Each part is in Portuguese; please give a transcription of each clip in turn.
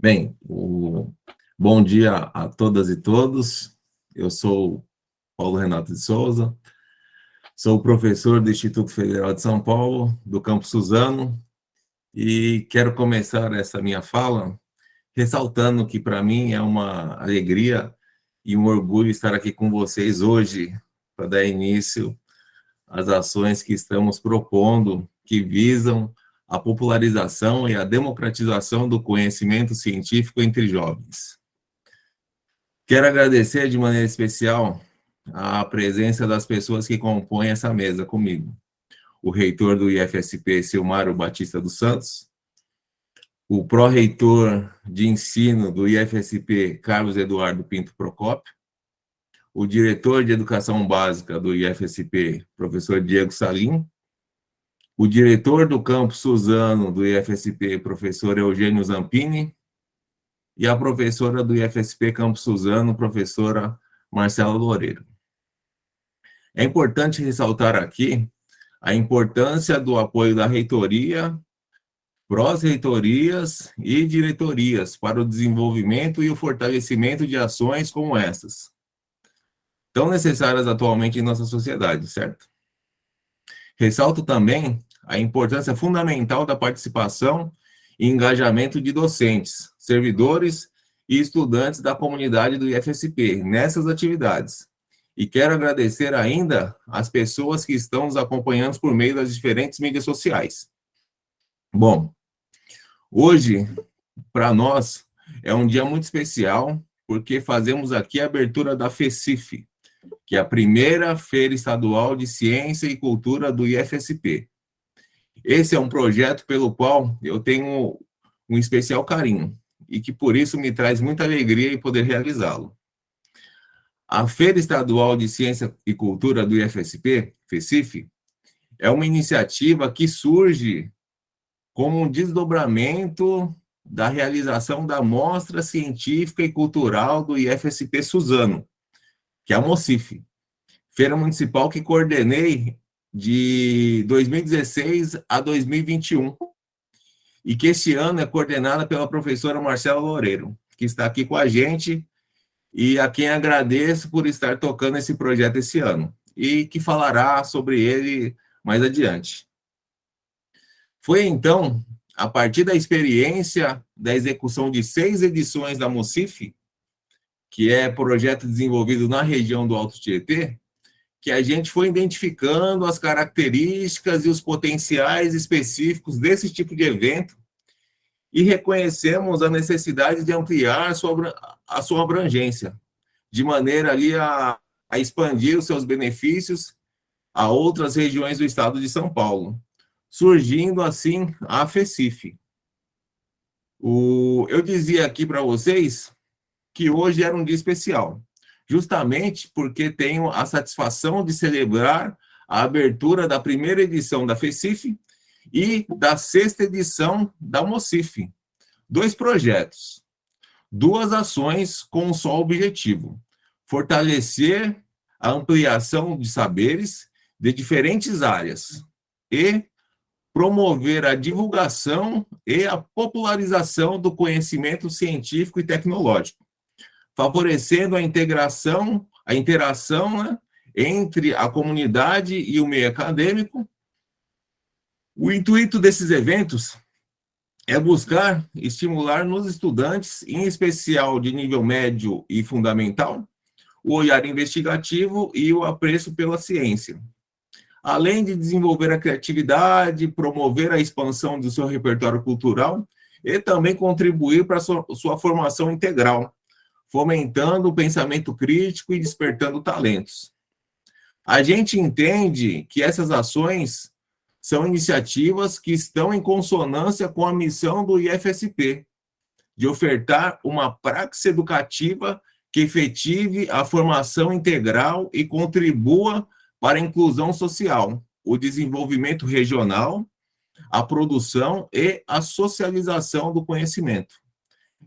Bem, bom dia a todas e todos. Eu sou Paulo Renato de Souza, sou professor do Instituto Federal de São Paulo, do Campus Suzano, e quero começar essa minha fala ressaltando que para mim é uma alegria e um orgulho estar aqui com vocês hoje para dar início às ações que estamos propondo, que visam a popularização e a democratização do conhecimento científico entre jovens. Quero agradecer de maneira especial a presença das pessoas que compõem essa mesa comigo. O reitor do IFSP, Silmário Batista dos Santos, o pró-reitor de ensino do IFSP, Carlos Eduardo Pinto Procópio, o diretor de educação básica do IFSP, professor Diego Salim, o diretor do campus Suzano do IFSP, professor Eugênio Zampini, e a professora do IFSP Campus Suzano, professora Marcela Loureiro. É importante ressaltar aqui a importância do apoio da reitoria, pró-reitorias e diretorias para o desenvolvimento e o fortalecimento de ações como essas, tão necessárias atualmente em nossa sociedade, certo? Ressalto também a importância fundamental da participação e engajamento de docentes, servidores e estudantes da comunidade do IFSP nessas atividades. E quero agradecer ainda as pessoas que estão nos acompanhando por meio das diferentes mídias sociais. Bom, hoje, para nós, é um dia muito especial, porque fazemos aqui a abertura da FECIF, que é a primeira Feira Estadual de Ciência e Cultura do IFSP. Esse é um projeto pelo qual eu tenho um especial carinho, e que por isso me traz muita alegria em poder realizá-lo. A Feira Estadual de Ciência e Cultura do IFSP, FECIF, é uma iniciativa que surge como um desdobramento da realização da Mostra Científica e Cultural do IFSP Suzano, que é a MOCIF, feira municipal que coordenei de 2016 a 2021, e que este ano é coordenada pela professora Marcela Loureiro, que está aqui com a gente, e a quem agradeço por estar tocando esse projeto esse ano, e que falará sobre ele mais adiante. Foi, então, a partir da experiência da execução de 6 edições da MOCIF, que é projeto desenvolvido na região do Alto Tietê, que a gente foi identificando as características e os potenciais específicos desse tipo de evento e reconhecemos a necessidade de ampliar a sua abrangência, de maneira ali a expandir os seus benefícios a outras regiões do estado de São Paulo, surgindo assim a FECIF. Eu dizia aqui para vocês que hoje era um dia especial, justamente porque tenho a satisfação de celebrar a abertura da primeira edição da FECIF e da 6ª edição da MOCIF. 2 projetos, 2 ações com um só objetivo: fortalecer a ampliação de saberes de diferentes áreas e promover a divulgação e a popularização do conhecimento científico e tecnológico, favorecendo a interação, né, entre a comunidade e o meio acadêmico. O intuito desses eventos é buscar estimular nos estudantes, em especial de nível médio e fundamental, o olhar investigativo e o apreço pela ciência, além de desenvolver a criatividade, promover a expansão do seu repertório cultural e também contribuir para a sua formação integral, fomentando o pensamento crítico e despertando talentos. A gente entende que essas ações são iniciativas que estão em consonância com a missão do IFSP, de ofertar uma praxis educativa que efetive a formação integral e contribua para a inclusão social, o desenvolvimento regional, a produção e a socialização do conhecimento.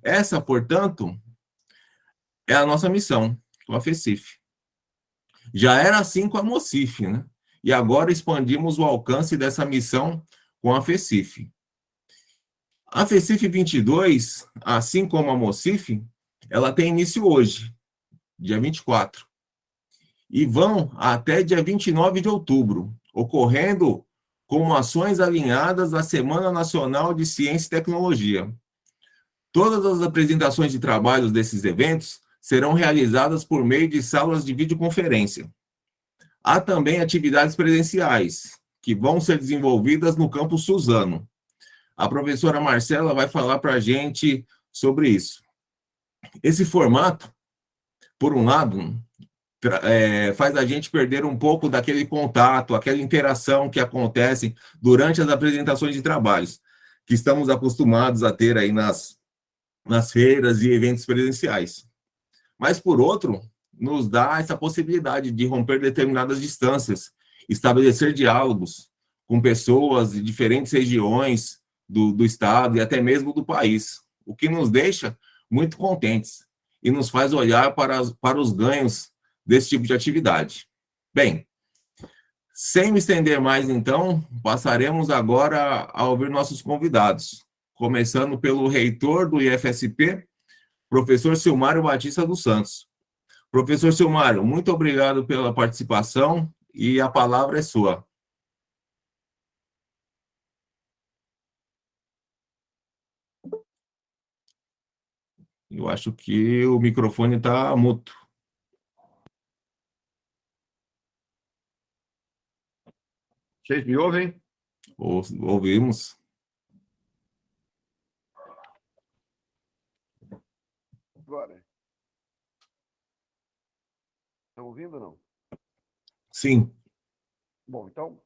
Essa, portanto, é a nossa missão com a FECIF. Já era assim com a MOCIF, né? E agora expandimos o alcance dessa missão com a FECIF. A FECIF 22, assim como a MOCIF, ela tem início hoje, dia 24, e vão até dia 29 de outubro, ocorrendo como ações alinhadas à Semana Nacional de Ciência e Tecnologia. Todas as apresentações de trabalhos desses eventos serão realizadas por meio de salas de videoconferência. Há também atividades presenciais, que vão ser desenvolvidas no campus Suzano. A professora Marcela vai falar para a gente sobre isso. Esse formato, por um lado, faz a gente perder um pouco daquele contato, aquela interação que acontece durante as apresentações de trabalhos, que estamos acostumados a ter aí nas feiras e eventos presenciais. Mas, por outro, nos dá essa possibilidade de romper determinadas distâncias, estabelecer diálogos com pessoas de diferentes regiões do estado e até mesmo do país, o que nos deixa muito contentes e nos faz olhar para os ganhos desse tipo de atividade. Bem, sem me estender mais, então, passaremos agora a ouvir nossos convidados, começando pelo reitor do IFSP, professor Silmário Batista dos Santos. Professor Silmário, muito obrigado pela participação e a palavra é sua. Eu acho que o microfone está mudo. Vocês me ouvem? Ouvimos. Agora. Estão ouvindo ou não? Sim. Bom, então,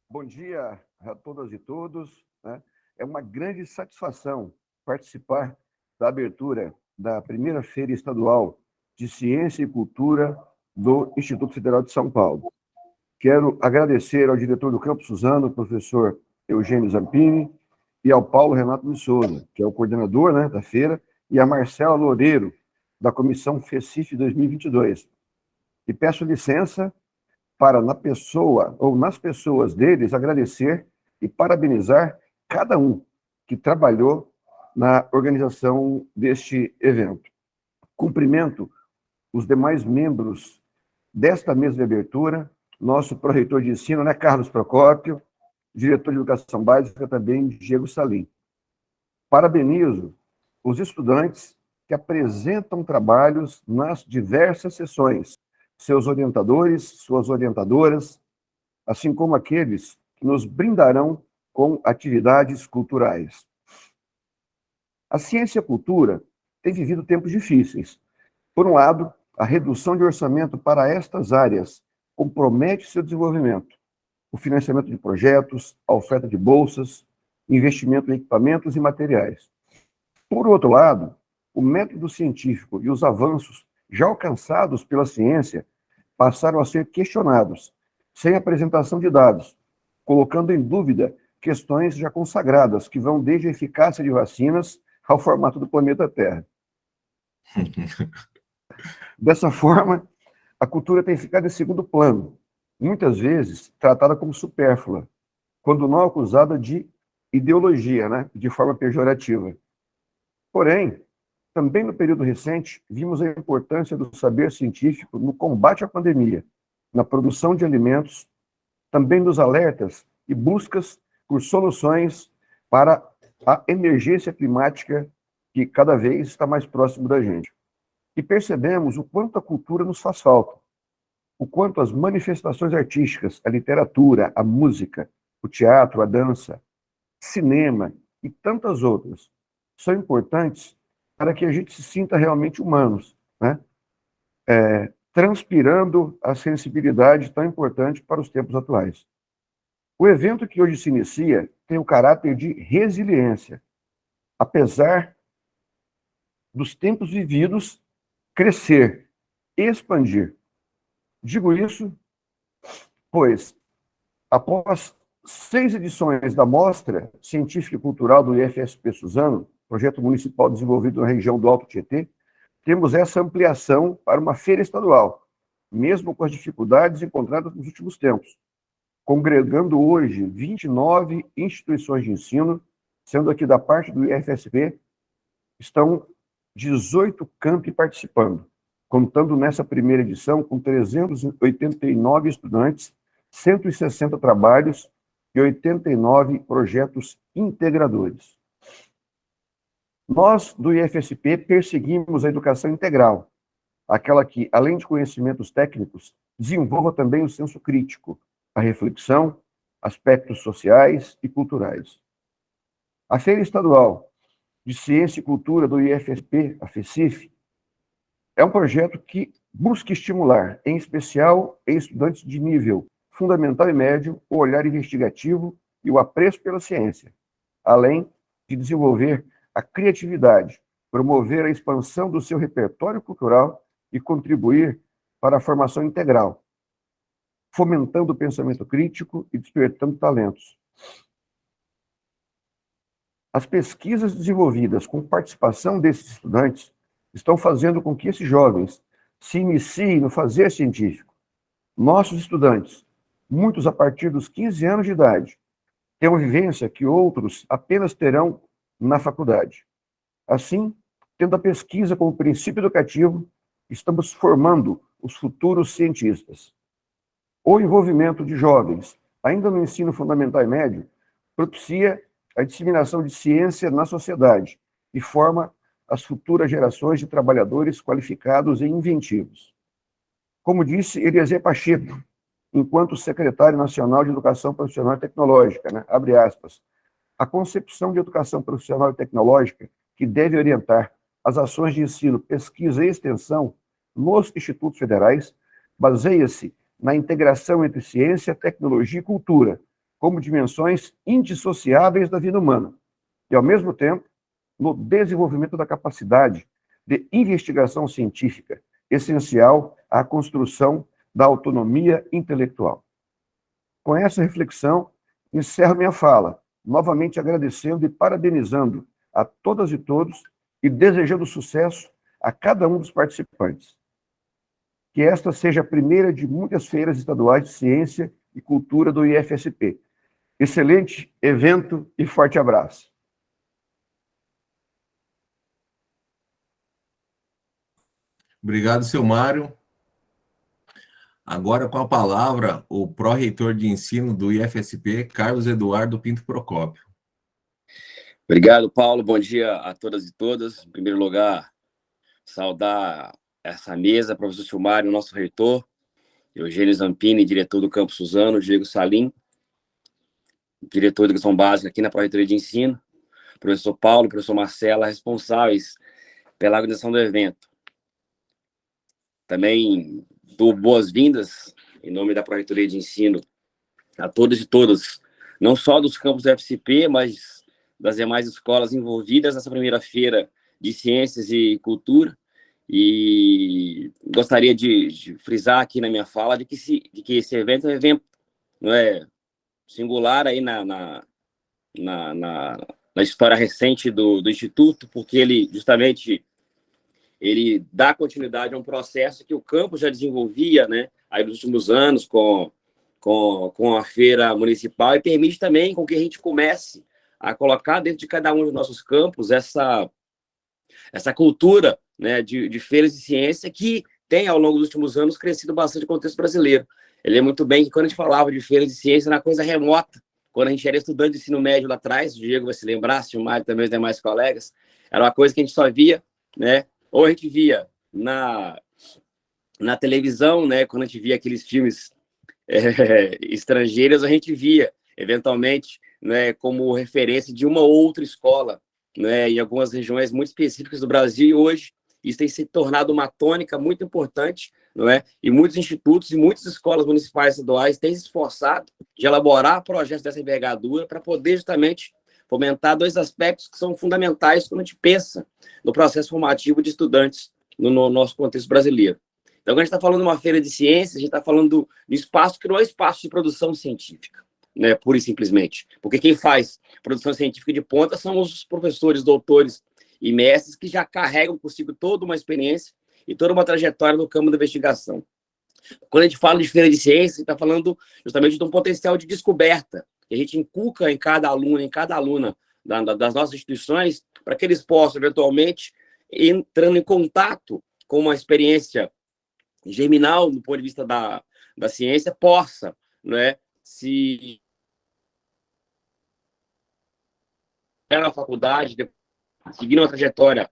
bom dia a todas e todos, né? É uma grande satisfação participar da abertura da primeira Feira Estadual de Ciência e Cultura do Instituto Federal de São Paulo. Quero agradecer ao diretor do Campus Suzano, o professor Eugênio Zampini, e ao Paulo Renato de Souza, que é o coordenador, né, da feira, e a Marcela Loureiro, da Comissão FECIF 2022. E peço licença para, na pessoa, ou nas pessoas deles, agradecer e parabenizar cada um que trabalhou na organização deste evento. Cumprimento os demais membros desta mesa de abertura, nosso pró-reitor de ensino, né, Carlos Procópio, diretor de educação básica também, Diego Salim. Parabenizo os estudantes que apresentam trabalhos nas diversas sessões, seus orientadores, suas orientadoras, assim como aqueles que nos brindarão com atividades culturais. A ciência e a cultura têm vivido tempos difíceis. Por um lado, a redução de orçamento para estas áreas compromete seu desenvolvimento, o financiamento de projetos, a oferta de bolsas, investimento em equipamentos e materiais. Por outro lado, o método científico e os avanços já alcançados pela ciência passaram a ser questionados, sem apresentação de dados, colocando em dúvida questões já consagradas, que vão desde a eficácia de vacinas ao formato do planeta Terra. Dessa forma, a cultura tem ficado em segundo plano, muitas vezes tratada como supérflua, quando não acusada de ideologia, né, de forma pejorativa. Porém, também no período recente, vimos a importância do saber científico no combate à pandemia, na produção de alimentos, também nos alertas e buscas por soluções para a emergência climática que cada vez está mais próximo da gente. E percebemos o quanto a cultura nos faz falta, o quanto as manifestações artísticas, a literatura, a música, o teatro, a dança, cinema e tantas outras são importantes para que a gente se sinta realmente humanos, né? Transpirando a sensibilidade tão importante para os tempos atuais. O evento que hoje se inicia tem o caráter de resiliência, apesar dos tempos vividos, crescer, expandir. Digo isso, pois, após 6 edições da Mostra Científica e Cultural do IFSP Suzano, projeto municipal desenvolvido na região do Alto Tietê, temos essa ampliação para uma feira estadual, mesmo com as dificuldades encontradas nos últimos tempos, congregando hoje 29 instituições de ensino sendo aqui da parte do IFSP, estão 18 campi participando, contando nessa primeira edição com 389 estudantes, 160 trabalhos e 89 projetos integradores. Nós, do IFSP, perseguimos a educação integral, aquela que, além de conhecimentos técnicos, desenvolva também o senso crítico, a reflexão, aspectos sociais e culturais. A Feira Estadual de Ciência e Cultura do IFSP, a FECIF, é um projeto que busca estimular, em especial em estudantes de nível fundamental e médio, o olhar investigativo e o apreço pela ciência, além de desenvolver a criatividade, promover a expansão do seu repertório cultural e contribuir para a formação integral, fomentando o pensamento crítico e despertando talentos. As pesquisas desenvolvidas com participação desses estudantes estão fazendo com que esses jovens se iniciem no fazer científico. Nossos estudantes, muitos a partir dos 15 anos de idade, têm uma vivência que outros apenas terão na faculdade. Assim, tendo a pesquisa como princípio educativo, estamos formando os futuros cientistas. O envolvimento de jovens, ainda no ensino fundamental e médio, propicia a disseminação de ciência na sociedade e forma as futuras gerações de trabalhadores qualificados e inventivos. Como disse Eliezer Pacheco, enquanto secretário nacional de Educação Profissional e Tecnológica, né, abre aspas, a concepção de educação profissional e tecnológica que deve orientar as ações de ensino, pesquisa e extensão nos institutos federais baseia-se na integração entre ciência, tecnologia e cultura, como dimensões indissociáveis da vida humana, e, ao mesmo tempo, no desenvolvimento da capacidade de investigação científica, essencial à construção da autonomia intelectual. Com essa reflexão, encerro minha fala, novamente agradecendo e parabenizando a todas e todos e desejando sucesso a cada um dos participantes. Que esta seja a primeira de muitas feiras estaduais de ciência e cultura do IFSP. Excelente evento e forte abraço. Obrigado, seu Mário. Agora com a palavra, o pró-reitor de ensino do IFSP, Carlos Eduardo Pinto Procópio. Obrigado, Paulo. Bom dia a todas e todas. Em primeiro lugar, saudar essa mesa, professor Silmário, nosso reitor, Eugênio Zampini, diretor do Campo Suzano, Diego Salim, diretor de Educação Básica aqui na Pró-Reitoria de Ensino, professor Paulo, professor Marcela, responsáveis pela organização do evento. Também dou boas-vindas, em nome da Pró-Reitoria de Ensino, a todos e todas, não só dos campos do FCP, mas das demais escolas envolvidas nessa primeira feira de Ciências e Cultura. E gostaria de frisar aqui na minha fala de que esse evento é um evento, não é, singular aí na história recente do Instituto, porque ele justamente ele dá continuidade a um processo que o campus já desenvolvia, né, aí nos últimos anos com a feira municipal, e permite também com que a gente comece a colocar dentro de cada um dos nossos campos essa cultura, né, de feiras de ciência que tem, ao longo dos últimos anos, crescido bastante no contexto brasileiro. Ele é muito bem que quando a gente falava de feiras de ciência, era uma coisa remota, quando a gente era estudante de ensino médio lá atrás, o Diego vai se lembrar, o Mário também, os demais colegas, era uma coisa que a gente só via, né, ou a gente via na televisão, né, quando a gente via aqueles filmes estrangeiros, a gente via, eventualmente, né, como referência de uma outra escola, né, em algumas regiões muito específicas do Brasil, e hoje isso tem se tornado uma tônica muito importante, não é? E muitos institutos e muitas escolas municipais e estaduais têm se esforçado de elaborar projetos dessa envergadura para poder justamente fomentar dois aspectos que são fundamentais quando a gente pensa no processo formativo de estudantes no nosso contexto brasileiro. Então, quando a gente está falando de uma feira de ciências, a gente está falando de espaço que não é espaço de produção científica, né, pura e simplesmente. Porque quem faz produção científica de ponta são os professores, doutores e mestres que já carregam consigo toda uma experiência e toda uma trajetória no campo da investigação. Quando a gente fala de feira de ciências, a gente está falando justamente de um potencial de descoberta que a gente inculca em cada aluno, em cada aluna das nossas instituições, para que eles possam, eventualmente, entrando em contato com uma experiência germinal, do ponto de vista da ciência, possa, né, se na faculdade, seguir uma trajetória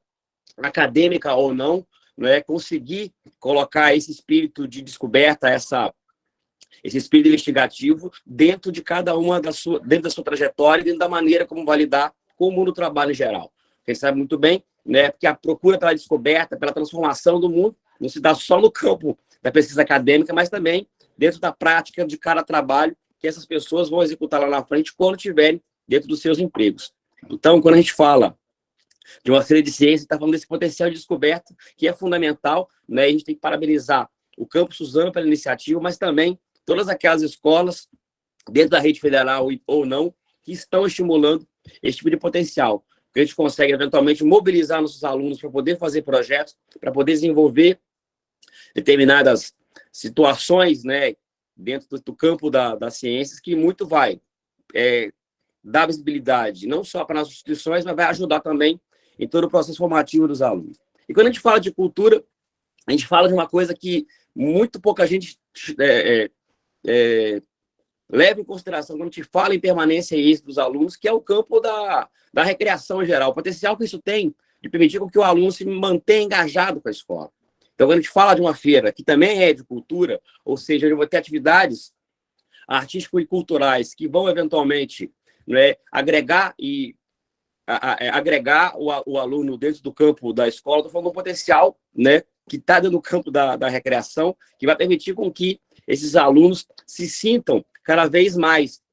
acadêmica ou não, né, conseguir colocar esse espírito de descoberta, esse espírito investigativo dentro de cada uma dentro da sua trajetória, dentro da maneira como vai lidar com o mundo do trabalho em geral. Quem sabe muito bem, né, porque a procura pela descoberta, pela transformação do mundo, não se dá só no campo da pesquisa acadêmica, mas também dentro da prática de cada trabalho que essas pessoas vão executar lá na frente quando estiverem dentro dos seus empregos. Então, quando a gente fala de uma feira de ciência, está falando desse potencial de descoberta, que é fundamental, né? A gente tem que parabenizar o Campus Suzano pela iniciativa, mas também todas aquelas escolas, dentro da rede federal ou não, que estão estimulando esse tipo de potencial. Que a gente consegue, eventualmente, mobilizar nossos alunos para poder fazer projetos, para poder desenvolver determinadas situações, né, dentro do campo das ciências, que muito vai dar visibilidade, não só para as nossas instituições, mas vai ajudar também em todo o processo formativo dos alunos. E quando a gente fala de cultura, a gente fala de uma coisa que muito pouca gente leva em consideração quando a gente fala em permanência e êxito dos alunos, que é o campo da recreação em geral, o potencial que isso tem de permitir com que o aluno se mantenha engajado com a escola. Então, quando a gente fala de uma feira que também é de cultura, ou seja, vai ter atividades artísticas e culturais que vão, eventualmente, né, agregar o aluno dentro do campo da escola, estou falando do potencial, né, que está dentro do campo da recreação, que vai permitir com que esses alunos se sintam cada vez mais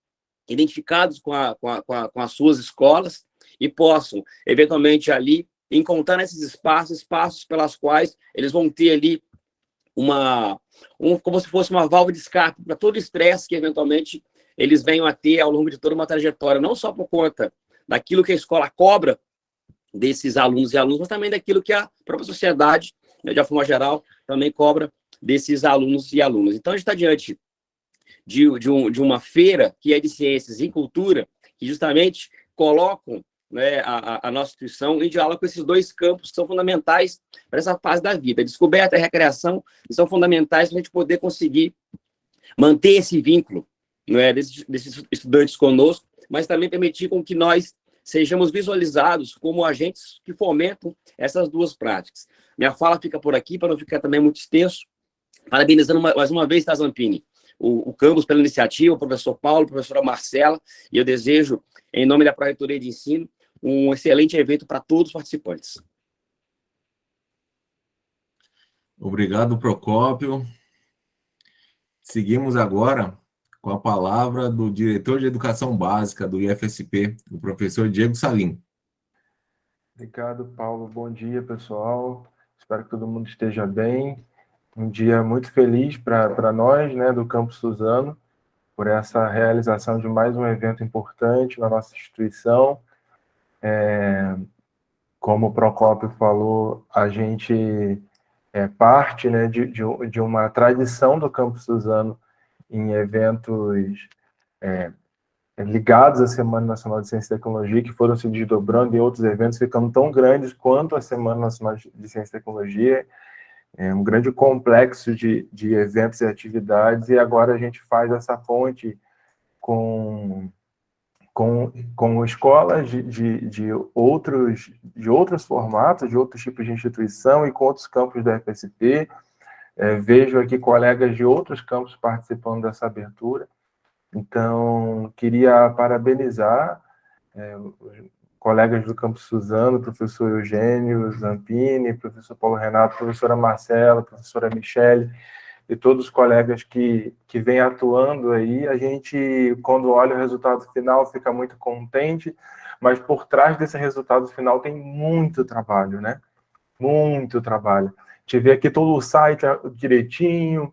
identificados com as suas escolas e possam, eventualmente, ali encontrar nesses espaços pelas quais eles vão ter ali como se fosse uma válvula de escape para todo o estresse que, eventualmente, eles venham a ter ao longo de toda uma trajetória, não só por conta daquilo que a escola cobra desses alunos e alunas, mas também daquilo que a própria sociedade, né, de uma forma geral, também cobra desses alunos e alunas. Então, a gente está diante de uma feira que é de ciências e cultura, que justamente colocam, né, a nossa instituição em diálogo com esses dois campos que são fundamentais para essa fase da vida. A descoberta e a recreação são fundamentais para a gente poder conseguir manter esse vínculo, né, desses estudantes conosco, mas também permitir com que nós sejamos visualizados como agentes que fomentam essas duas práticas. Minha fala fica por aqui, para não ficar também muito extenso, parabenizando mais uma vez, Zampini, o campus pela iniciativa, o professor Paulo, a professora Marcela, e eu desejo, em nome da Pró-Reitoria de Ensino, um excelente evento para todos os participantes. Obrigado, Procópio. Seguimos agora com a palavra do diretor de Educação Básica do IFSP, o professor Diego Salim. Obrigado, Paulo. Bom dia, pessoal. Espero que todo mundo esteja bem. Um dia muito feliz para nós, né, do Campus Suzano, por essa realização de mais um evento importante na nossa instituição. Como o Procópio falou, a gente é parte, né, de uma tradição do Campus Suzano em eventos ligados à Semana Nacional de Ciência e Tecnologia, que foram se desdobrando em outros eventos, ficando tão grandes quanto a Semana Nacional de Ciência e Tecnologia. É um grande complexo de eventos e atividades, e agora a gente faz essa ponte com escolas de outros formatos, de outros tipos de instituição e com outros campos da FSP. Vejo aqui colegas de outros campos participando dessa abertura. Então, queria parabenizar os colegas do Campus Suzano, professor Eugênio Zampini, professor Paulo Renato, professora Marcela, professora Michele, e todos os colegas que vêm atuando aí. A gente, quando olha o resultado final, fica muito contente, mas por trás desse resultado final tem muito trabalho, né? Muito trabalho. A gente vê aqui todo o site direitinho,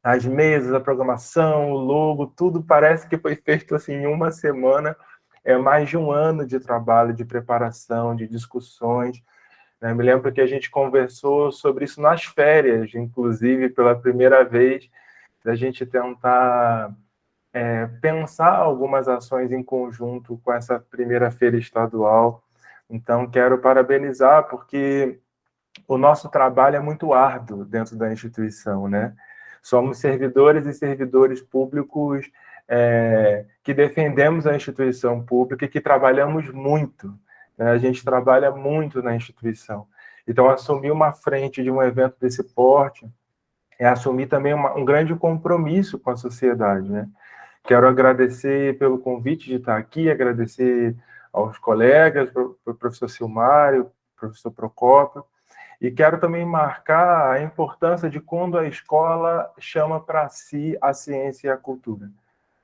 as mesas, a programação, o logo, tudo parece que foi feito assim em uma semana. É mais de um ano de trabalho, de preparação, de discussões. Eu me lembro que a gente conversou sobre isso nas férias, inclusive, pela primeira vez, da gente tentar pensar algumas ações em conjunto com essa primeira feira estadual. Então, quero parabenizar, porque o nosso trabalho é muito árduo dentro da instituição, né? Somos servidores e servidores públicos que defendemos a instituição pública e que trabalhamos muito, né? A gente trabalha muito na instituição. Então, assumir uma frente de um evento desse porte é assumir também um grande compromisso com a sociedade, né? Quero agradecer pelo convite de estar aqui, agradecer aos colegas, o professor Silmário, professor Procópio, e quero também marcar a importância de quando a escola chama para si a ciência e a cultura,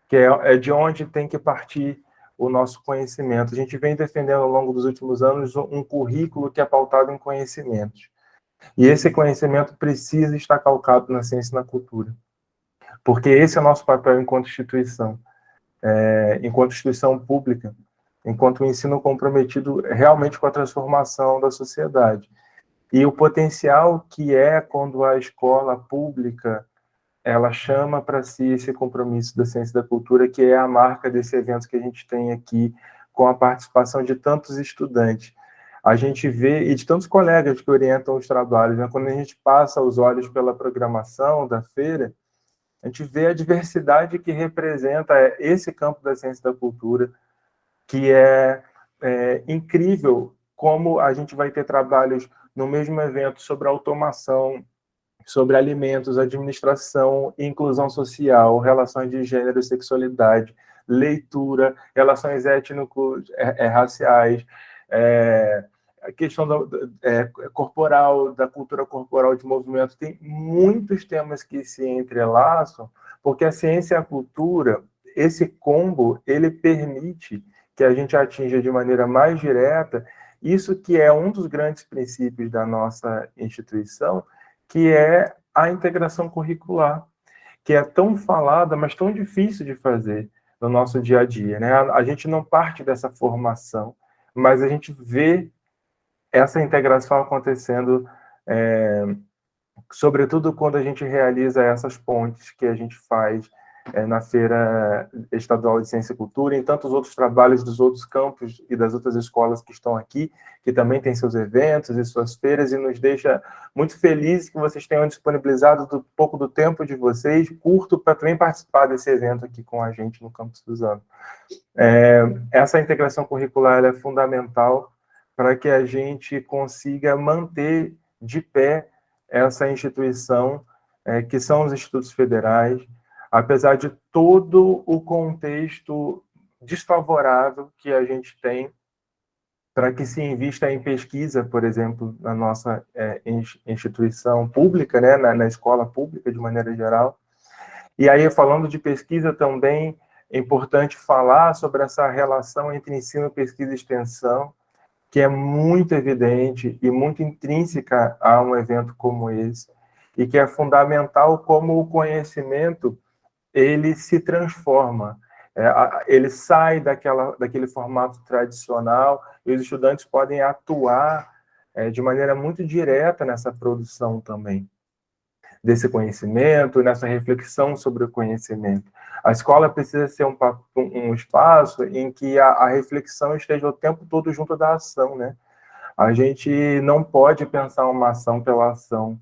que é de onde tem que partir o nosso conhecimento. A gente vem defendendo ao longo dos últimos anos um currículo que é pautado em conhecimentos. E esse conhecimento precisa estar calcado na ciência e na cultura, porque esse é o nosso papel enquanto instituição pública, enquanto ensino comprometido realmente com a transformação da sociedade. E o potencial que é quando a escola pública ela chama para si esse compromisso da ciência e da cultura, que é a marca desse evento que a gente tem aqui, com a participação de tantos estudantes. A gente vê, e de tantos colegas que orientam os trabalhos, né? Quando a gente passa os olhos pela programação da feira, a gente vê a diversidade que representa esse campo da ciência e da cultura, que é incrível como a gente vai ter trabalhos no mesmo evento sobre automação, sobre alimentos, administração, inclusão social, relações de gênero e sexualidade, leitura, relações étnico-raciais, a questão corporal, da cultura corporal de movimento. Tem muitos temas que se entrelaçam, porque a ciência e a cultura, esse combo, ele permite que a gente atinja de maneira mais direta isso que é um dos grandes princípios da nossa instituição, que é a integração curricular, que é tão falada, mas tão difícil de fazer no nosso dia a dia, né? A gente não parte dessa formação, mas a gente vê essa integração acontecendo, sobretudo quando a gente realiza essas pontes que a gente faz na Feira Estadual de Ciência e Cultura, e em tantos outros trabalhos dos outros campos e das outras escolas que estão aqui, que também têm seus eventos e suas feiras, e nos deixa muito felizes que vocês tenham disponibilizado um pouco do tempo de vocês, curto, para também participar desse evento aqui com a gente no Campus Suzano. Essa integração curricular é fundamental para que a gente consiga manter de pé essa instituição, que são os institutos federais, apesar de todo o contexto desfavorável que a gente tem para que se invista em pesquisa, por exemplo, na nossa instituição pública, né, na escola pública de maneira geral. E aí, falando de pesquisa também, é importante falar sobre essa relação entre ensino, pesquisa e extensão, que é muito evidente e muito intrínseca a um evento como esse, e que é fundamental como o conhecimento ele se transforma, ele sai daquele formato tradicional, e os estudantes podem atuar de maneira muito direta nessa produção também, desse conhecimento, nessa reflexão sobre o conhecimento. A escola precisa ser um espaço em que a reflexão esteja o tempo todo junto da ação, né? A gente não pode pensar uma ação pela ação,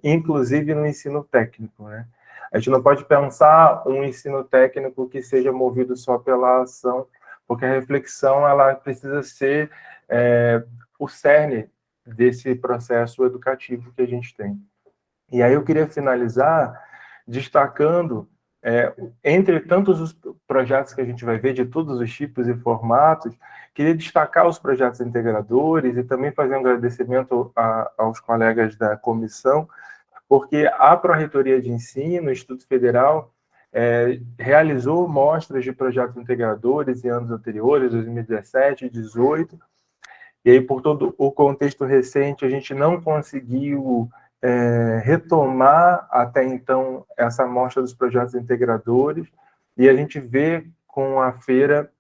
inclusive no ensino técnico, né? A gente não pode pensar um ensino técnico que seja movido só pela ação, porque a reflexão ela precisa ser o cerne desse processo educativo que a gente tem. E aí eu queria finalizar destacando, entre tantos os projetos que a gente vai ver de todos os tipos e formatos, queria destacar os projetos integradores e também fazer um agradecimento aos colegas da comissão, porque a Pró-Reitoria de Ensino, o Instituto Federal, realizou mostras de projetos integradores em anos anteriores, 2017 e 2018, e aí, por todo o contexto recente, a gente não conseguiu retomar até então essa mostra dos projetos integradores, e a gente vê com a feira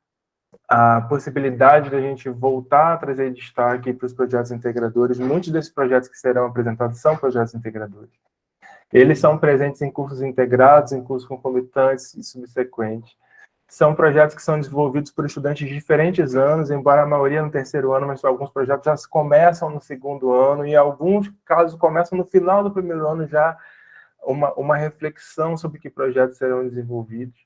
a possibilidade de a gente voltar a trazer destaque para os projetos integradores. Muitos desses projetos que serão apresentados são projetos integradores. Eles são presentes em cursos integrados, em cursos concomitantes e subsequentes. São projetos que são desenvolvidos por estudantes de diferentes anos, embora a maioria no terceiro ano, mas alguns projetos já começam no segundo ano, e em alguns casos começam no final do primeiro ano já uma reflexão sobre que projetos serão desenvolvidos.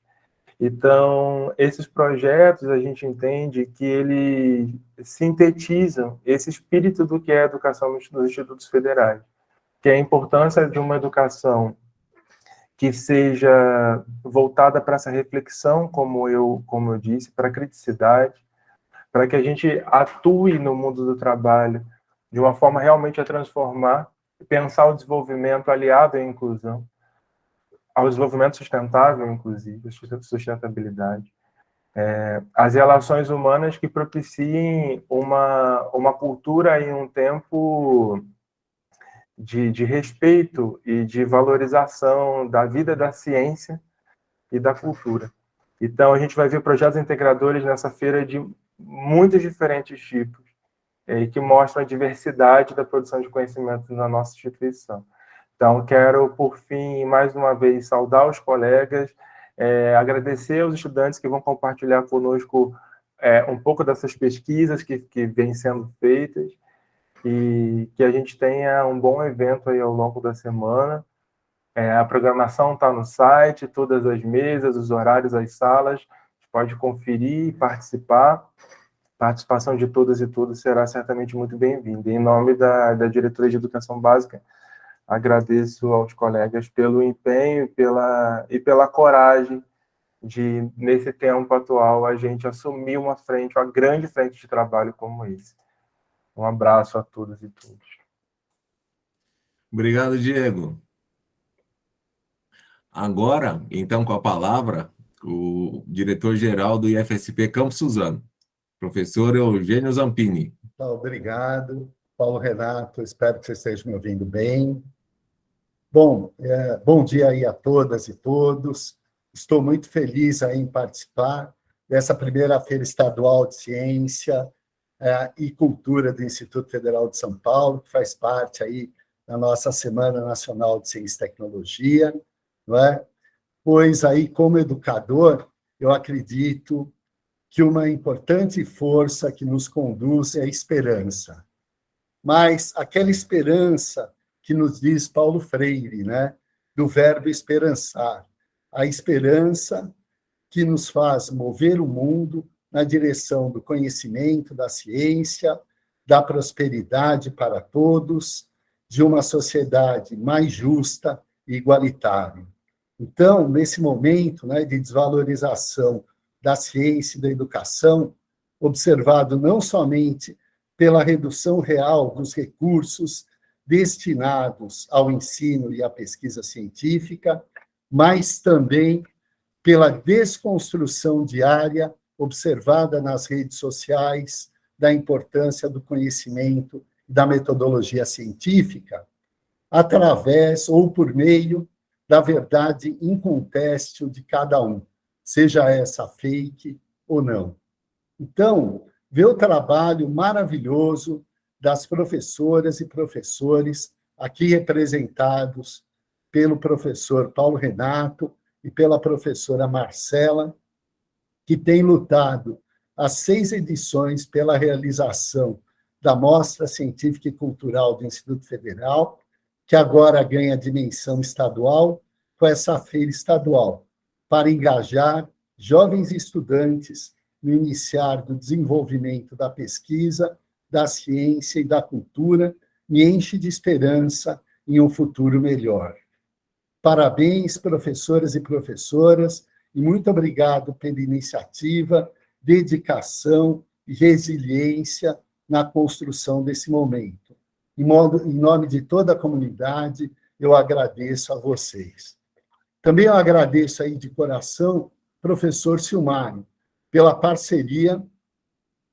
Então, esses projetos, a gente entende que eles sintetizam esse espírito do que é a educação nos institutos federais, que é a importância de uma educação que seja voltada para essa reflexão, como eu disse, para a criticidade, para que a gente atue no mundo do trabalho de uma forma realmente a transformar, pensar o desenvolvimento aliado à inclusão, ao desenvolvimento sustentável, inclusive, sustentabilidade. As relações humanas que propiciem uma cultura e um tempo de respeito e de valorização da vida da ciência e da cultura. Então, a gente vai ver projetos integradores nessa feira de muitos diferentes tipos, que mostram a diversidade da produção de conhecimento na nossa instituição. Então, quero, por fim, mais uma vez, saudar os colegas, agradecer aos estudantes que vão compartilhar conosco um pouco dessas pesquisas que vêm sendo feitas, e que a gente tenha um bom evento aí ao longo da semana. A programação está no site, todas as mesas, os horários, as salas, a gente pode conferir e participar. A participação de todas e todos será certamente muito bem-vinda. Em nome da Diretoria de Educação Básica, agradeço aos colegas pelo empenho e pela coragem de, nesse tempo atual, a gente assumir uma grande frente de trabalho como esse. Um abraço a todas e todos. Obrigado, Diego. Agora, então, com a palavra, o diretor-geral do IFSP Campus Suzano, professor Eugênio Zampini. Obrigado, Paulo Renato, espero que vocês estejam me ouvindo bem. Bom, bom dia aí a todas e todos. Estou muito feliz aí em participar dessa primeira Feira Estadual de Ciência e Cultura do Instituto Federal de São Paulo, que faz parte aí da nossa Semana Nacional de Ciência e Tecnologia, não é? Pois aí, como educador, eu acredito que uma importante força que nos conduz é a esperança. Mas aquela esperança que nos diz Paulo Freire, né? Do verbo esperançar. A esperança que nos faz mover o mundo na direção do conhecimento, da ciência, da prosperidade para todos, de uma sociedade mais justa e igualitária. Então, nesse momento, né, de desvalorização da ciência e da educação, observado não somente pela redução real dos recursos destinados ao ensino e à pesquisa científica, mas também pela desconstrução diária observada nas redes sociais da importância do conhecimento e da metodologia científica, através ou por meio da verdade incontestável de cada um, seja essa fake ou não. Então, ver o trabalho maravilhoso das professoras e professores aqui representados pelo professor Paulo Renato e pela professora Marcela, que tem lutado há 6 edições pela realização da Mostra Científica e Cultural do Instituto Federal, que agora ganha dimensão estadual com essa feira estadual, para engajar jovens estudantes no iniciar do desenvolvimento da pesquisa, da ciência e da cultura, me enche de esperança em um futuro melhor. Parabéns, professoras e professoras, e muito obrigado pela iniciativa, dedicação e resiliência na construção desse momento. Em nome de toda a comunidade, eu agradeço a vocês. Também eu agradeço aí de coração professor Silmário, pela parceria,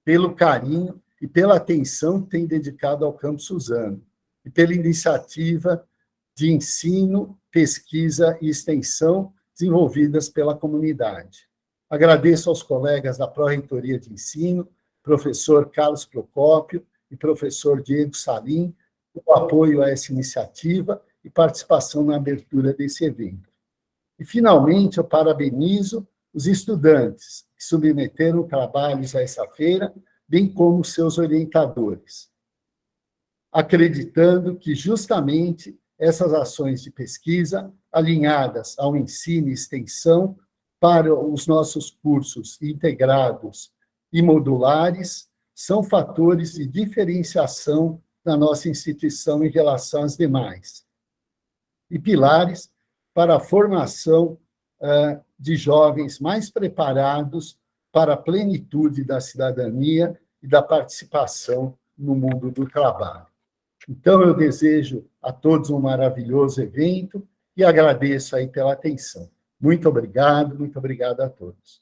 pelo carinho e pela atenção que tem dedicado ao Campus Suzano, e pela iniciativa de ensino, pesquisa e extensão desenvolvidas pela comunidade. Agradeço aos colegas da Pró-Reitoria de Ensino, professor Carlos Procópio e professor Diego Salim, o apoio a essa iniciativa e participação na abertura desse evento. E, finalmente, eu parabenizo os estudantes que submeteram trabalhos a essa feira, bem como seus orientadores, acreditando que justamente essas ações de pesquisa, alinhadas ao ensino e extensão para os nossos cursos integrados e modulares, são fatores de diferenciação da nossa instituição em relação às demais, e pilares para a formação de jovens mais preparados para a plenitude da cidadania e da participação no mundo do trabalho. Então, eu desejo a todos um maravilhoso evento e agradeço aí pela atenção. Muito obrigado a todos.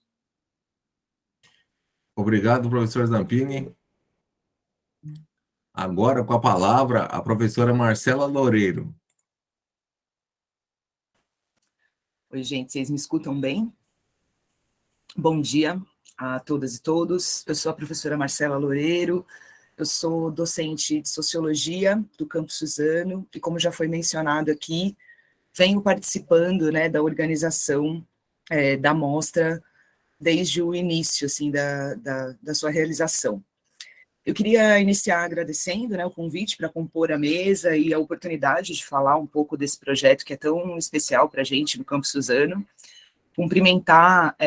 Obrigado, professor Zampini. Agora, com a palavra, a professora Marcela Loureiro. Oi, gente, vocês me escutam bem? Bom dia a todas e todos. Eu sou a professora Marcela Loureiro, eu sou docente de Sociologia do Campus Suzano, e como já foi mencionado aqui, venho participando, né, da organização da mostra desde o início, assim, da sua realização. Eu queria iniciar agradecendo, né, o convite para compor a mesa e a oportunidade de falar um pouco desse projeto que é tão especial para a gente no Campus Suzano, cumprimentar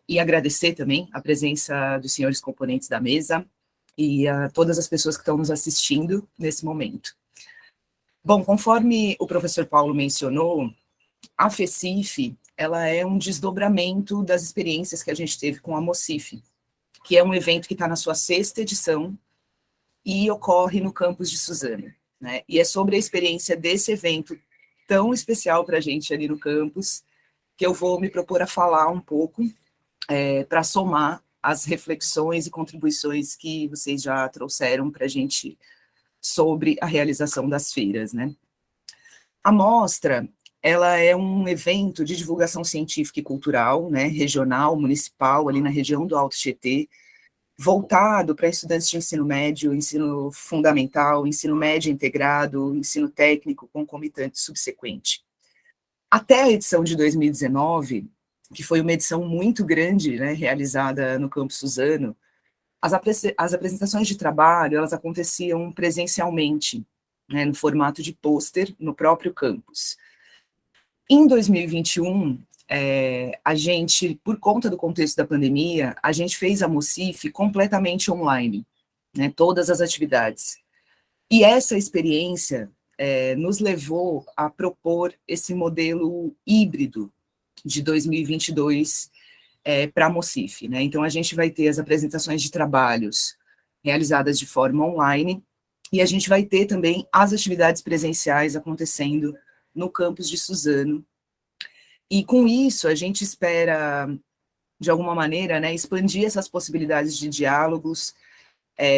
e agradecer também a presença dos senhores componentes da mesa e a todas as pessoas que estão nos assistindo nesse momento. Bom, conforme o professor Paulo mencionou, a FECIF, ela é um desdobramento das experiências que a gente teve com a MOCIF, que é um evento que está na sua 6ª edição e ocorre no campus de Suzano, né? E é sobre a experiência desse evento tão especial para a gente ali no campus que eu vou me propor a falar um pouco para somar as reflexões e contribuições que vocês já trouxeram para a gente sobre a realização das feiras, né? A mostra, ela é um evento de divulgação científica e cultural, né, regional, municipal, ali na região do Alto Tietê, voltado para estudantes de ensino médio, ensino fundamental, ensino médio integrado, ensino técnico, concomitante subsequente. Até a edição de 2019, que foi uma edição muito grande, né, realizada no Campus Suzano, as apresentações de trabalho, elas aconteciam presencialmente, né, no formato de pôster, no próprio campus. Em 2021, a gente, por conta do contexto da pandemia, a gente fez a MOCIF completamente online, né, todas as atividades. E essa experiência nos levou a propor esse modelo híbrido de 2022 para a MOCIF, né? Então, a gente vai ter as apresentações de trabalhos realizadas de forma online e a gente vai ter também as atividades presenciais acontecendo no campus de Suzano. E com isso, a gente espera, de alguma maneira, né, expandir essas possibilidades de diálogos,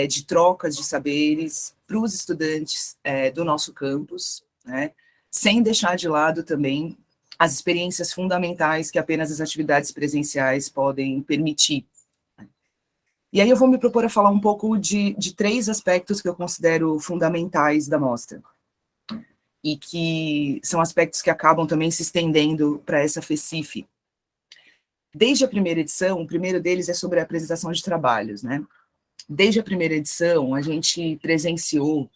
de trocas de saberes para os estudantes do nosso campus, né, sem deixar de lado também as experiências fundamentais que apenas as atividades presenciais podem permitir. E aí eu vou me propor a falar um pouco de 3 aspectos que eu considero fundamentais da mostra, e que são aspectos que acabam também se estendendo para essa FECIF. Desde a primeira edição, o primeiro deles é sobre a apresentação de trabalhos, né? Desde a primeira edição, a gente presenciou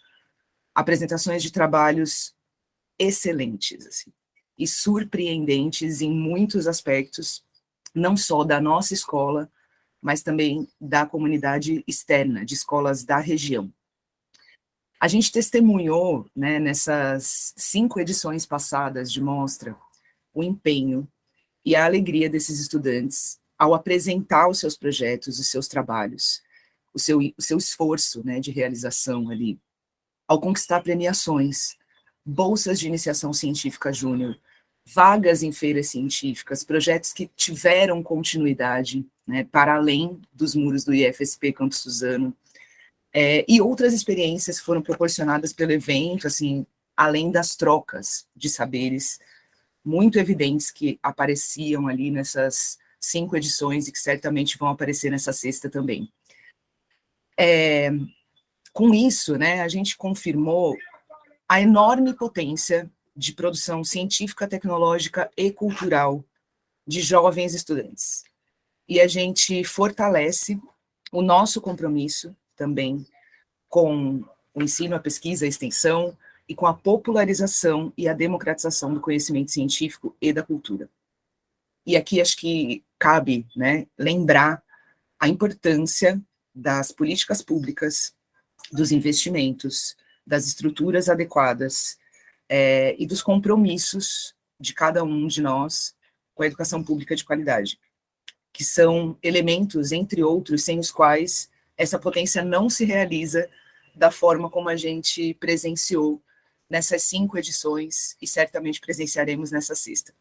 apresentações de trabalhos excelentes, assim, e surpreendentes em muitos aspectos, não só da nossa escola, mas também da comunidade externa, de escolas da região. A gente testemunhou, né, nessas 5 edições passadas de mostra, o empenho e a alegria desses estudantes ao apresentar os seus projetos, os seus trabalhos, o seu esforço, né, de realização ali, ao conquistar premiações, bolsas de iniciação científica júnior, vagas em feiras científicas, projetos que tiveram continuidade, né, para além dos muros do IFSP Campus Suzano, e outras experiências que foram proporcionadas pelo evento, assim, além das trocas de saberes muito evidentes que apareciam ali nessas 5 edições e que certamente vão aparecer nessa 6ª também. Com isso, né, a gente confirmou a enorme potência de produção científica, tecnológica e cultural de jovens estudantes. E a gente fortalece o nosso compromisso também com o ensino, a pesquisa, a extensão e com a popularização e a democratização do conhecimento científico e da cultura. E aqui acho que cabe, né, lembrar a importância das políticas públicas, dos investimentos, das estruturas adequadas e dos compromissos de cada um de nós com a educação pública de qualidade, que são elementos, entre outros, sem os quais essa potência não se realiza da forma como a gente presenciou nessas 5 edições e certamente presenciaremos nessa 6ª.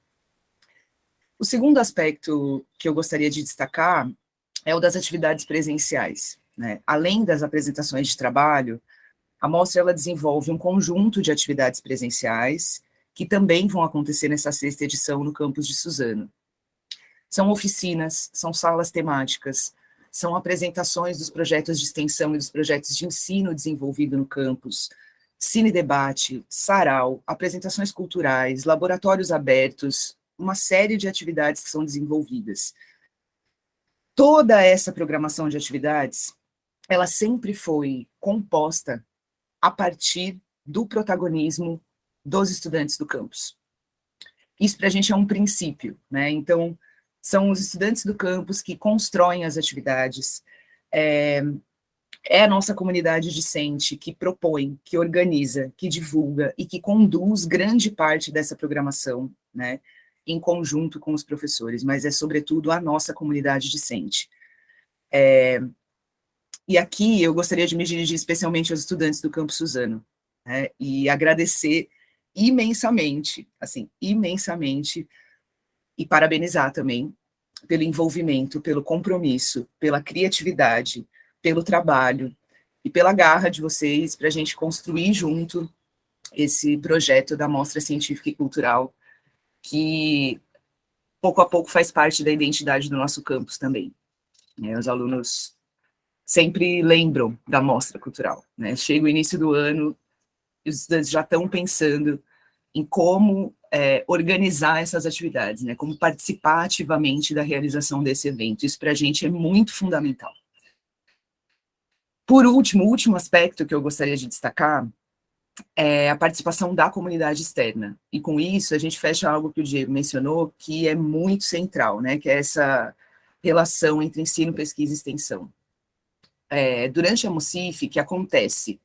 O segundo aspecto que eu gostaria de destacar é o das atividades presenciais, né? Além das apresentações de trabalho, a mostra ela desenvolve um conjunto de atividades presenciais que também vão acontecer nessa 6ª edição no campus de Suzano. São oficinas, são salas temáticas, são apresentações dos projetos de extensão e dos projetos de ensino desenvolvido no campus, cine-debate, sarau, apresentações culturais, laboratórios abertos, uma série de atividades que são desenvolvidas. Toda essa programação de atividades, ela sempre foi composta a partir do protagonismo dos estudantes do campus. Isso para a gente é um princípio, né? Então, são os estudantes do campus que constroem as atividades, é a nossa comunidade discente que propõe, que organiza, que divulga e que conduz grande parte dessa programação, né, em conjunto com os professores, mas é sobretudo a nossa comunidade discente. E aqui eu gostaria de me dirigir especialmente aos estudantes do campus Suzano, né, e agradecer imensamente, assim, imensamente, e parabenizar também pelo envolvimento, pelo compromisso, pela criatividade, pelo trabalho e pela garra de vocês para a gente construir junto esse projeto da Mostra Científica e Cultural, que pouco a pouco faz parte da identidade do nosso campus também. Os alunos sempre lembram da Mostra Cultural, né? Chega o início do ano, os estudantes já estão pensando em como organizar essas atividades, né? Como participar ativamente da realização desse evento. Isso para a gente é muito fundamental. Por último, o último aspecto que eu gostaria de destacar é a participação da comunidade externa. E com isso, a gente fecha algo que o Diego mencionou, que é muito central, né? Que é essa relação entre ensino, pesquisa e extensão. Durante a MOCIF, que acontece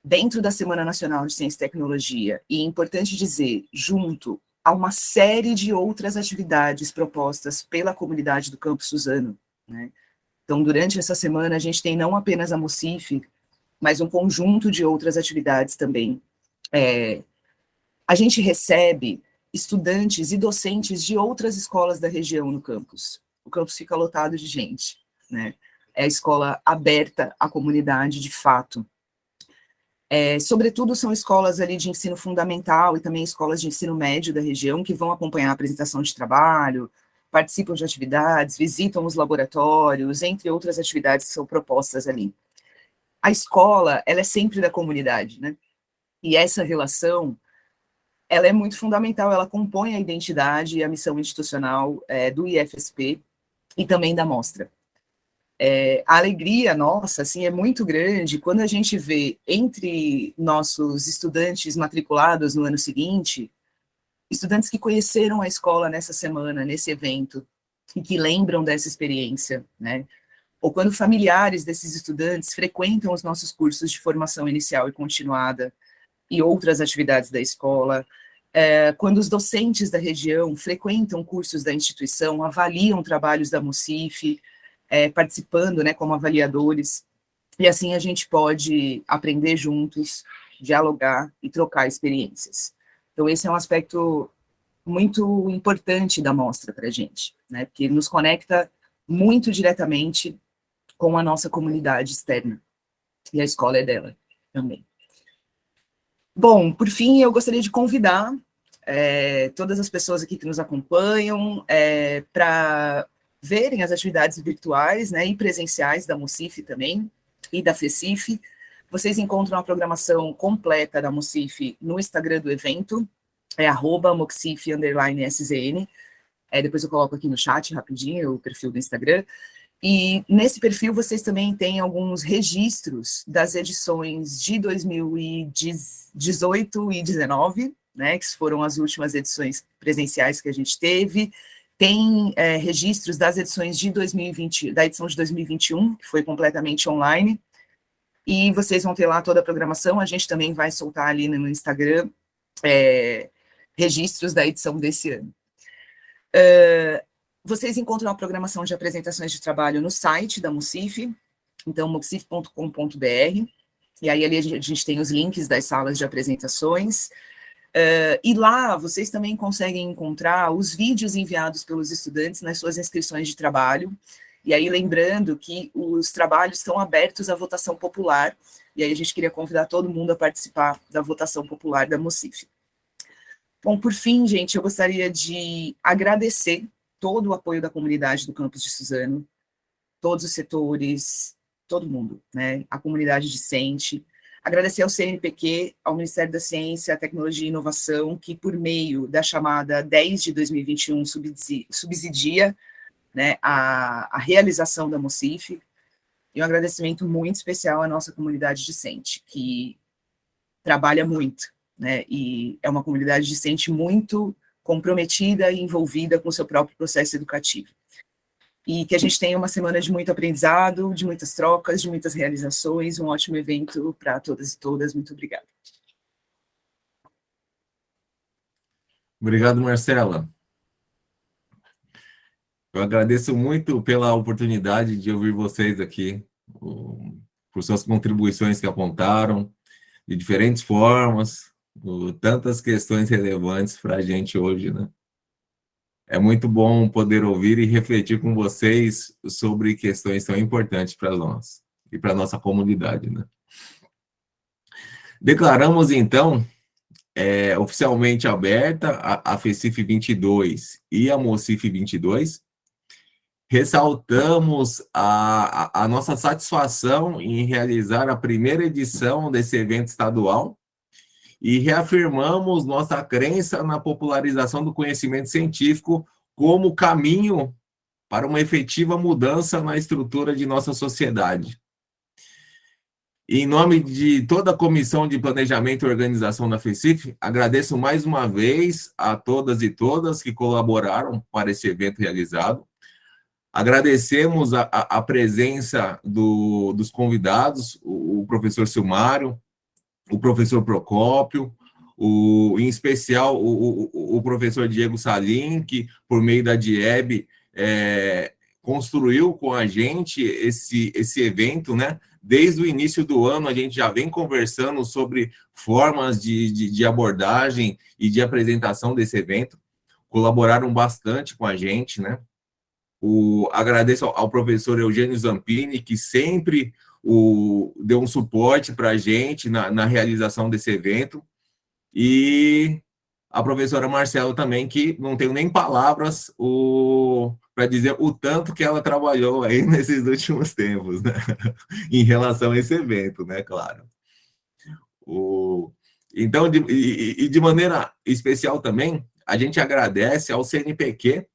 dentro da Semana Nacional de Ciência e Tecnologia, e é importante dizer, junto a uma série de outras atividades propostas pela comunidade do campus Suzano, né? Então, durante essa semana, a gente tem não apenas a MOCIF, mas um conjunto de outras atividades também. A gente recebe estudantes e docentes de outras escolas da região no campus. O campus fica lotado de gente, né? É a escola aberta à comunidade, de fato. Sobretudo são escolas ali de ensino fundamental e também escolas de ensino médio da região que vão acompanhar a apresentação de trabalho, participam de atividades, visitam os laboratórios, entre outras atividades que são propostas ali. A escola, ela é sempre da comunidade, né? E essa relação, ela é muito fundamental, ela compõe a identidade e a missão institucional do IFSP e também da Mostra. A alegria nossa, assim, é muito grande quando a gente vê entre nossos estudantes matriculados no ano seguinte, estudantes que conheceram a escola nessa semana, nesse evento, e que lembram dessa experiência, né? Ou quando familiares desses estudantes frequentam os nossos cursos de formação inicial e continuada e outras atividades da escola, quando os docentes da região frequentam cursos da instituição, avaliam trabalhos da MOCIF, participando, né, como avaliadores, e assim a gente pode aprender juntos, dialogar e trocar experiências. Então, esse é um aspecto muito importante da mostra para a gente, né, porque nos conecta muito diretamente com a nossa comunidade externa, e a escola é dela também. Bom, por fim, eu gostaria de convidar todas as pessoas aqui que nos acompanham para verem as atividades virtuais, né, e presenciais da MOCIF também, e da FECIF. Vocês encontram a programação completa da MOCIF no Instagram do evento, é @moxif_SZN. Depois eu coloco aqui no chat rapidinho o perfil do Instagram. E nesse perfil vocês também têm alguns registros das edições de 2018 e 2019, né, que foram as últimas edições presenciais que a gente teve. Tem registros das edições de 2020, da edição de 2021, que foi completamente online. E vocês vão ter lá toda a programação. A gente também vai soltar ali no Instagram registros da edição desse ano. Vocês encontram a programação de apresentações de trabalho no site da Mocif, então moxif.com.br, e aí ali a gente tem os links das salas de apresentações, e lá vocês também conseguem encontrar os vídeos enviados pelos estudantes nas suas inscrições de trabalho, e aí lembrando que os trabalhos estão abertos à votação popular, e aí a gente queria convidar todo mundo a participar da votação popular da Mocif. Bom, por fim, gente, eu gostaria de agradecer todo o apoio da comunidade do campus de Suzano, todos os setores, todo mundo, né? A comunidade discente. Agradecer ao CNPq, ao Ministério da Ciência, Tecnologia e Inovação, que por meio da chamada 10 de 2021 subsidia, né, a realização da Mocif. E um agradecimento muito especial à nossa comunidade discente, que trabalha muito, né? E é uma comunidade discente muito comprometida e envolvida com o seu próprio processo educativo. E que a gente tenha uma semana de muito aprendizado, de muitas trocas, de muitas realizações, um ótimo evento para todas e todas. Muito obrigada. Obrigado, Marcela. Eu agradeço muito pela oportunidade de ouvir vocês aqui, por suas contribuições que apontaram, de diferentes formas, tantas questões relevantes para a gente hoje, né? É muito bom poder ouvir e refletir com vocês sobre questões tão importantes para nós e para a nossa comunidade, né? Declaramos, então, oficialmente aberta a FECIF 22 e a Mocif 22. Ressaltamos a nossa satisfação em realizar a primeira edição desse evento estadual, e reafirmamos nossa crença na popularização do conhecimento científico como caminho para uma efetiva mudança na estrutura de nossa sociedade. Em nome de toda a Comissão de Planejamento e Organização da FECIF, agradeço mais uma vez a todas e todas que colaboraram para esse evento realizado. Agradecemos a presença dos convidados, o professor Silmário, o professor Procópio, em especial o professor Diego Salim, que, por meio da DIEB, construiu com a gente esse evento, né? Desde o início do ano, a gente já vem conversando sobre formas de abordagem e de apresentação desse evento. Colaboraram bastante com a gente, né? Agradeço ao professor Eugênio Zampini, que sempre deu um suporte para a gente na realização desse evento, e a professora Marcela também, que não tenho nem palavras para dizer o tanto que ela trabalhou aí nesses últimos tempos, né? Em relação a esse evento, né, claro. Então, de maneira especial também, a gente agradece ao CNPq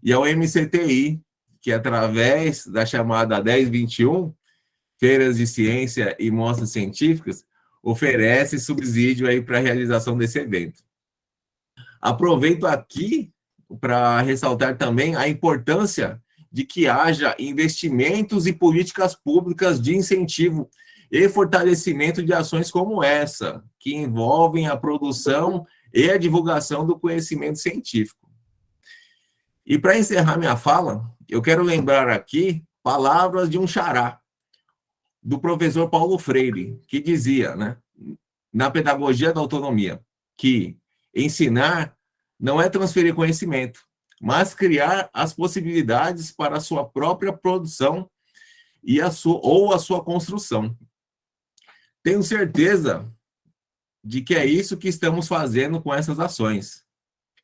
e ao MCTI, que através da chamada 1021, Feiras de Ciência e Mostras Científicas, oferece subsídio aí para a realização desse evento. Aproveito aqui para ressaltar também a importância de que haja investimentos e políticas públicas de incentivo e fortalecimento de ações como essa, que envolvem a produção e a divulgação do conhecimento científico. E para encerrar minha fala, eu quero lembrar aqui palavras de um xará, do professor Paulo Freire, que dizia, né, na Pedagogia da Autonomia, que ensinar não é transferir conhecimento, mas criar as possibilidades para a sua própria produção ou a sua construção. Tenho certeza de que é isso que estamos fazendo com essas ações,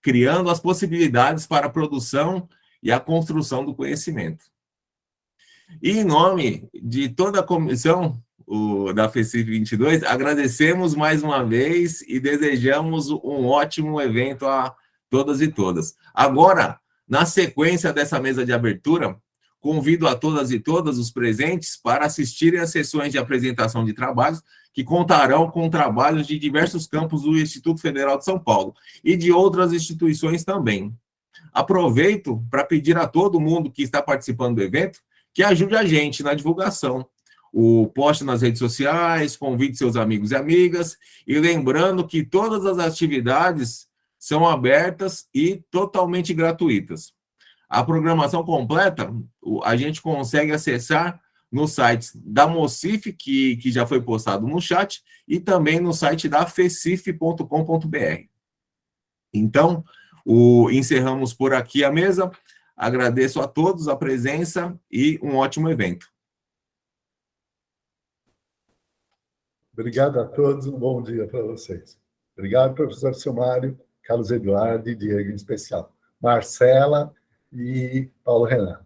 criando as possibilidades para a produção e a construção do conhecimento. E em nome de toda a comissão, da FECIF 22, agradecemos mais uma vez e desejamos um ótimo evento a todas e todas. Agora, na sequência dessa mesa de abertura, convido a todas e todas os presentes para assistirem às sessões de apresentação de trabalhos que contarão com trabalhos de diversos campos do Instituto Federal de São Paulo e de outras instituições também. Aproveito para pedir a todo mundo que está participando do evento que ajude a gente na divulgação. O post nas redes sociais, convide seus amigos e amigas, e lembrando que todas as atividades são abertas e totalmente gratuitas. A programação completa a gente consegue acessar no site da Mocif, que já foi postado no chat, e também no site da fecif.com.br. Então, encerramos por aqui a mesa. Agradeço a todos a presença e um ótimo evento. Obrigado a todos, um bom dia para vocês. Obrigado, professor Silmário, Carlos Eduardo e Diego em especial. Marcela e Paulo Renato.